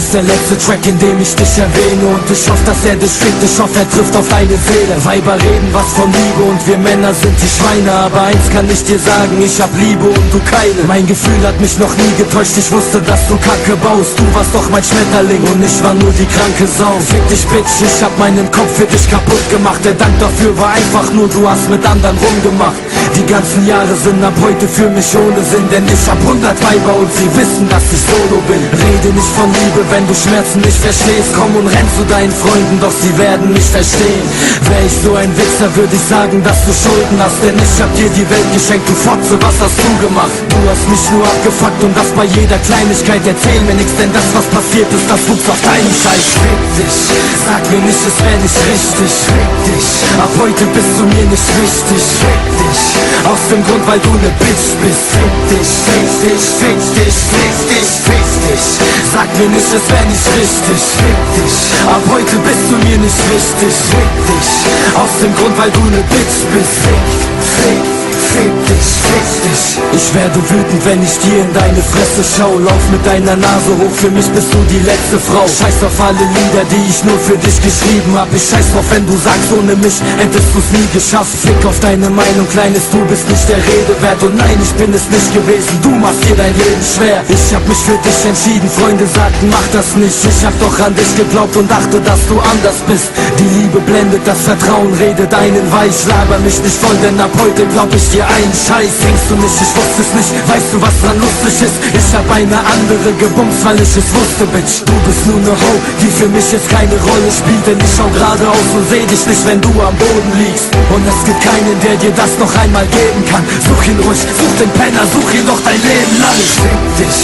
ist der letzte Track, in dem ich dich erwähne. Und ich hoffe, dass er dich fickt, ich hoffe, er trifft auf deine Seele. Weiber reden was von Liebe und wir Männer sind die Schweine. Aber eins kann ich dir sagen, ich hab Liebe und du keine. Mein Gefühl hat mich noch nie getäuscht, ich wusste, dass du Kacke baust. Du warst doch mein Schmetterling und ich war nur die kranke Sau. Fick dich, Bitch, ich hab meinen Kopf für dich kaputt gemacht. Der Dank dafür war einfach nur, du hast mit anderen rumgemacht. Die ganzen Jahre sind ab heute für mich ohne Sinn, denn ich hab 100 Weiber und sie wissen, dass ich solo bin. Rede nicht von Liebe, wenn du Schmerzen nicht verstehst. Komm und renn zu deinen Freunden, doch sie werden nicht verstehen. Wär ich so ein Wichser, würde ich sagen, dass du Schulden hast, denn ich hab dir die Welt geschenkt, du Fotze, was hast du gemacht? Du hast mich nur abgefuckt und das bei jeder Kleinigkeit. Erzähl mir nichts, denn das, was passiert ist, das wuchs auf deinen Scheiß. Fick dich, sag mir nicht, es wär nicht richtig. Fick dich, ab heute bist du mir nicht wichtig. Fick dich, aus dem Grund, weil du ne Bitch bist. Fick dich, fick dich, fick dich, fick dich, fick dich. Sag mir nicht, es wär nicht richtig. Fick dich, ab heute bist du mir nicht wichtig. Fick dich, aus dem Grund, weil du ne Bitch bist. Fick, fick, fick dich, fick dich. Ich werde wütend, wenn ich dir in deine Fresse schau. Lauf mit deiner Nase hoch, für mich bist du die letzte Frau. Scheiß auf alle Lieder, die ich nur für dich geschrieben hab. Ich scheiß drauf, wenn du sagst, ohne mich hättest du's nie geschafft. Fick auf deine Meinung, Kleines, du bist nicht der Rede wert. Und nein, ich bin es nicht gewesen, du machst dir dein Leben schwer. Ich hab mich für dich entschieden, Freunde sagten, mach das nicht. Ich hab doch an dich geglaubt und dachte, dass du anders bist. Die Liebe blendet, das Vertrauen redet einen weich. Laber mich nicht voll, denn ab heute glaub ich dir einen Scheiß. Denkst du nicht, ich wusste es nicht, weißt du, was dran lustig ist? Ich hab eine andere gebumst, weil ich es wusste, Bitch. Du bist nur ne Ho, die für mich jetzt keine Rolle spielt, denn ich schau geradeaus und seh dich nicht, wenn du am Boden liegst. Und es gibt keinen, der dir das noch einmal geben kann. Such ihn ruhig, such den Penner, such ihn doch dein Leben lang. Fick dich,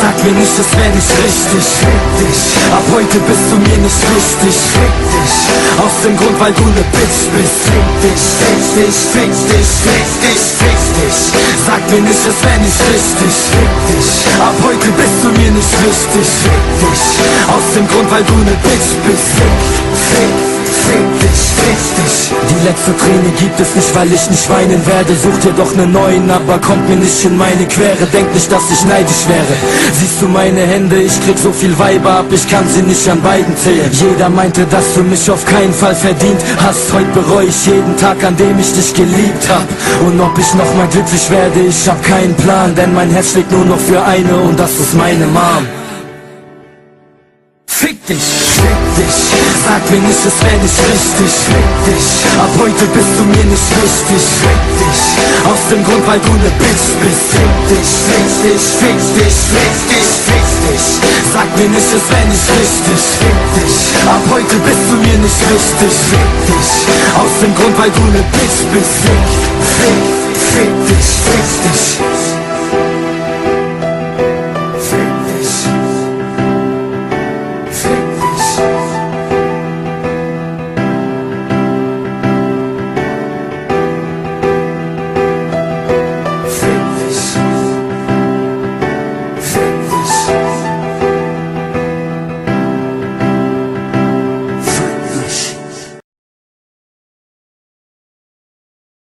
sag mir nicht, es wär nicht richtig. Fick dich, ab heute bist du mir nicht wichtig. Fick dich, aus dem Grund, weil du ne Bitch bist. Fick dich, fick dich, fick dich, fick dich, fick dich. Sag mir nicht, es wär nicht richtig. Fick dich, ab heute bist du mir nicht wichtig. Fick dich, aus dem Grund, weil du ne Bitch bist. Fick, fick, fick dich, fick dich. Die letzte Träne gibt es nicht, weil ich nicht weinen werde. Such dir doch ne neuen, aber kommt mir nicht in meine Quere. Denk nicht, dass ich neidisch wäre. Siehst du meine Hände, ich krieg so viel Weiber ab, ich kann sie nicht an beiden zählen. Jeder meinte, dass du mich auf keinen Fall verdient hast. Heute bereue ich jeden Tag, an dem ich dich geliebt hab. Und ob ich noch mal glücklich werde, ich hab keinen Plan, denn mein Herz schlägt nur noch für eine und das ist meine Mom. Fick dich, fick dich, sag mir nicht, es wär nicht richtig. Fick dich, ab heute bist du mir nicht wichtig. Fick dich, aus dem Grund, weil du ne Bitch bist. Fick dich, fick dich, fick dich, fick dich, fick dich. Sag mir nicht, es wär nicht richtig. Fick dich, ab heute bist du mir nicht wichtig. Fick dich, aus dem Grund, weil du ne Bitch bist. Fick, fick.